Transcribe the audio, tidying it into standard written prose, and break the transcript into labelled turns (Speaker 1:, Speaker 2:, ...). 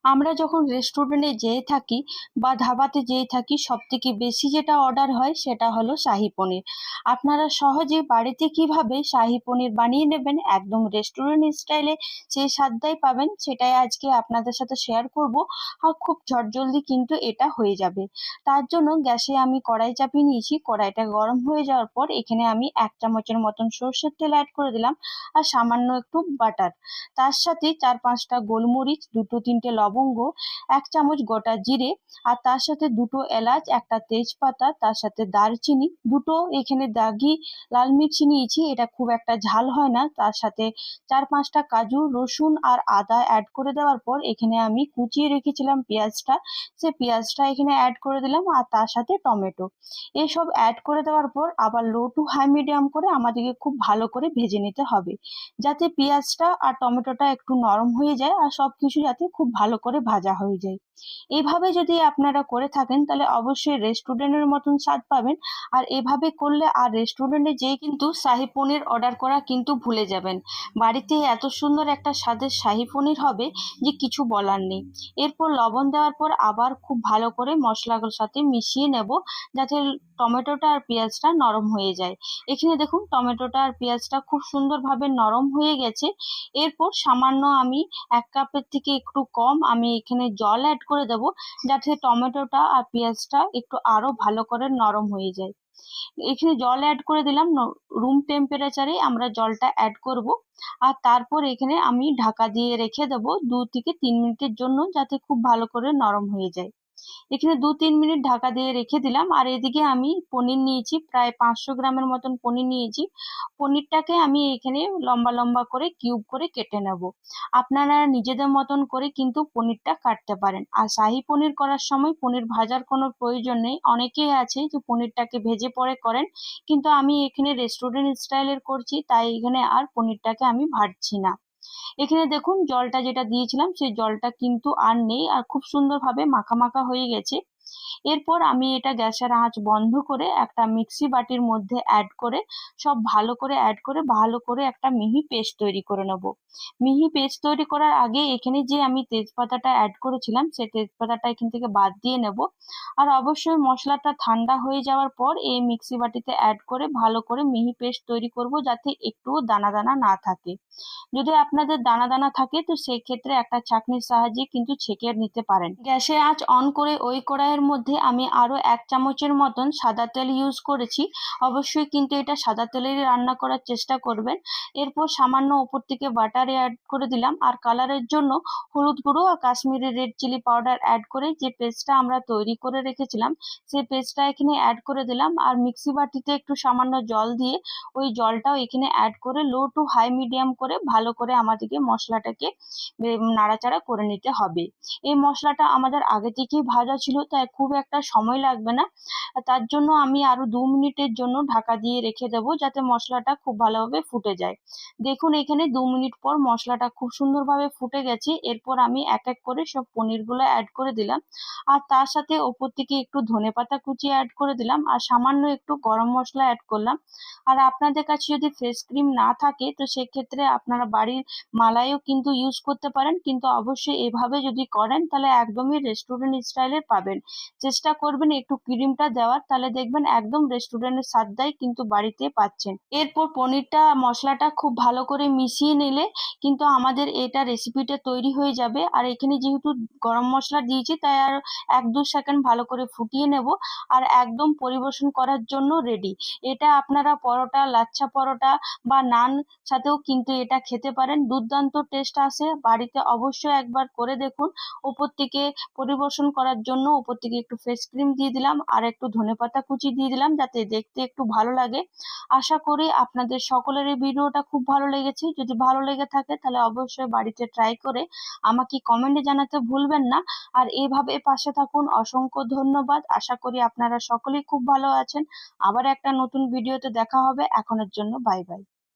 Speaker 1: আমরা যখন রেস্টুরেন্টে যেয়ে থাকি বা ধাবাতে যেয়ে থাকি, সব থেকে বেশি যেটা অর্ডার হয় সেটা হলো শাহী পনির। আপনারা সহজে বাড়িতে কিভাবে শাহী পনির বানিয়ে নেবেন একদম রেস্টুরেন্ট স্টাইলে, সেই স্বাদটাই পাবেন, সেটাই আজকে আপনাদের সাথে শেয়ার করব। আর খুব ঝটজলদি কিন্তু এটা হয়ে যাবে। তার জন্য গ্যাসে আমি কড়াই চাপিয়ে নিয়েছি। কড়াইটা গরম হয়ে যাওয়ার পর এখানে আমি 1 চামচের মতন সর্ষের তেল অ্যাড করে দিলাম আর সামান্য একটু বাটার। তার সাথে 4-5টা গোলমরিচ, 2-3টে লবঙ্গ, 1 চামচ গোটা জিরে, আর তার সাথে 2টো এলাচ, একটা তেজপাতা, তার সাথে দারচিনি, 2টো এখানে দাগি লাল মির্চি নিয়েছি, এটা খুব একটা ঝাল হয় না। তার সাথে 4-5টা কাজু, রসুন আর আদা অ্যাড করে দেওয়ার পর এখানে আমি কুচিয়ে রেখেছিলাম পেঁয়াজটা, সে পেঁয়াজটা এখানে অ্যাড করে দিলাম আর তার সাথে টমেটো। এসব অ্যাড করে দেওয়ার পর আবার লো টু হাই মিডিয়াম করে আমাদেরকে খুব ভালো করে ভেজে নিতে হবে, যাতে পেঁয়াজটা আর টমেটোটা একটু নরম হয়ে যায় আর সবকিছু যাতে খুব ভালো করে ভাজা হয়ে যায়। এইভাবে যদি আপনারা করে থাকেন তাহলে অবশ্যই রেস্টুরেন্টের মতন স্বাদ পাবেন। আর এভাবে করলে আর রেস্টুরেন্টে যেয়ে কিন্তু শাহী পনির অর্ডার করা কিন্তু ভুলে যাবেন। বাড়িতে এত সুন্দর একটা স্বাদের শাহী পনির হবে যে কিছু বলার নেই। এরপর লবণ দেওয়ার পর আবার খুব ভালো করে মশলাগুলোর সাথে মিশিয়ে নেব, যাতে টমেটোটা আর পেঁয়াজটা নরম হয়ে যায়। এখানে দেখুন টমেটোটা আর পেঁয়াজটা খুব সুন্দরভাবে নরম হয়ে গেছে। এরপর সামান্য আমি 1 কাপের থেকে একটু কম আমি এখানে জল অ্যাড করে দেব, যাতে টমেটোটা আর পেঁয়াজটা একটু আরো ভালো করে নরম হয়ে যায়। এখানে জল অ্যাড করে দিলাম, রুম টেম্পারেচারে আমরা জলটা অ্যাড করব। আর তারপর এখানে আমি ঢাকা দিয়ে রেখে দেব 2 থেকে 3 মিনিটের জন্য, যাতে খুব ভালো করে নরম হয়ে যায়। এখানে 2-3 মিনিট ঢাকা দিয়ে রেখে দিলাম। আর এদিকে আমি পনির নিয়েছি, প্রায় 500 গ্রামের মতন পনির নিয়েছি। পনিরটাকে আমি এখানে লম্বা লম্বা করে কিউব করে কেটে নেব। আপনারা নিজেদের মতন করে কিন্তু পনিরটা কাটতে পারেন। আর শাহী পনির করার সময় পনির ভাজার কোনো প্রয়োজন নেই। অনেকেই আছে যে পনিরটাকে ভেজে পরে করেন, কিন্তু আমি এখানে রেস্টুরেন্ট স্টাইলের করছি, তাই এখানে আর পনিরটাকে আমি ভাজছি না। এখানে দেখুন জলটা যেটা দিয়েছিলাম সেই জলটা কিন্তু আর নেই, আর খুব সুন্দরভাবে মাখা মাখা হয়ে গেছে। এরপর আমি এটা গ্যাসের আঁচ বন্ধ করে একটা মিক্সি বাটির মধ্যে অ্যাড করে সব ভালো করে অ্যাড করে ভালো করে একটা মিহি পেস্ট তৈরি করে নেব। মিহি পেস্ট তৈরি করার আগে এখানে যে আমি তেজপাতাটা অ্যাড করেছিলাম সেই তেজপাতাটা এখান থেকে বাদ দিয়ে নেব। আর অবশ্যই মশলাটা ঠান্ডা হয়ে যাওয়ার পর এই মিক্সি বাটিতে অ্যাড করে ভালো করে মিহি পেস্ট তৈরি করব, যাতে একটুও দানা দানা না থাকে। যদি আপনাদের দানা দানা থাকে তো সেই ক্ষেত্রে একটা ছাঁকনির সাহায্যে কিন্তু ছেঁকে নিতে পারেন। গ্যাসের আঁচ অন করে ওই কড়াইয়ের মধ্যে আমি আরো 1 চামচের মতন সাদা তেল ইউজ করেছি। অবশ্যই কিন্তু এটা সাদা তেলেরই রান্না করার চেষ্টা করবেন। এরপর সামান্য উপর থেকে বাটার অ্যাড করে দিলাম, আর কালারের জন্য হলুদ গুঁড়ো আর Kashmiri red chilli powder add করে যে পেস্টটা আমরা তৈরি করে রেখেছিলাম সেই পেস্টটা এখানে অ্যাড করে দিলাম। আর মিক্সি বাটিতে একটু সামান্য জল দিয়ে ওই জলটাও এখানে অ্যাড করে লো টু হাই মিডিয়াম করে ভালো করে আমাদেরকে মশলাটাকে নাড়াচাড়া করে নিতে হবে। এই মশলাটা আমাদের আগে থেকেই ভাজা ছিল, তাই খুব একটা সময় লাগবে না। তার জন্য আমি আরো 2 মিনিটের জন্য ঢাকা দিয়ে রেখে দেবো, যাতে মশলাটা খুব ভালোভাবে ফুটে যায়। দেখুন এখানে 2 মিনিট পর মশলাটা খুব সুন্দরভাবে ফুটে গেছে। এরপর আমি এক এক করে সব পনিরগুলো অ্যাড করে দিলাম, আর তার সাথে ওপর থেকে একটু ধনেপাতা কুচি অ্যাড করে দিলাম আর সামান্য একটু গরম মশলা অ্যাড করলাম। আর আপনাদের কাছে যদি ফ্রেশ ক্রিম না থাকে তো সেক্ষেত্রে আপনারা বাড়ির মালাইও কিন্তু ইউজ করতে পারেন, কিন্তু অবশ্যই এভাবে যদি করেন তাহলে একদমই রেস্টুরেন্ট স্টাইলের পাবেন। চেষ্টা করবেন একটু ক্রিমটা দেওয়ার, তাহলে দেখবেন একদম রেস্টুরেন্টের স্বাদটাই কিন্তু বাড়িতে পাচ্ছেন। এরপর পনিরটা মশলাটা খুব ভালো করে মিশিয়ে নিলে কিন্তু আমাদের এটা রেসিপিটা তৈরি হয়ে যাবে। আর এখানে যেহেতু গরম মশলা দিয়েছি তাই আর 1-2 সেকেন্ড ভালো করে ফুটিয়ে নেব, আর একদম পরিবেশন করার জন্য রেডি। এটা আপনারা পরোটা, লাচ্ছা পরোটা বা নান সাথেও কিন্তু এটা খেতে পারেন, দুর্দান্ত টেস্ট আসে। বাড়িতে অবশ্যই একবার করে দেখুন। উপর থেকে পরিবেশন করার জন্য উপর থেকে একটু ফ্রেশ ক্রিম দিয়ে দিলাম আর একটু ধনেপাতা কুচি দিয়ে দিলাম, যাতে দেখতে একটু ভালো লাগে। আশা করি আপনাদের সকলের এই ভিডিওটা খুব ভালো লেগেছে। যদি ভালো লেগে থাকে তাহলে অবশ্যই বাড়িতে ট্রাই করে আমাকে কমেন্টে জানাতে ভুলবেন না। আর এইভাবে পাশে থাকুন। অসংখ্য ধন্যবাদ। আশা করি আপনারা সকলেই খুব ভালো আছেন। আবার একটা নতুন ভিডিওতে দেখা হবে। এখনের জন্য বাই বাই।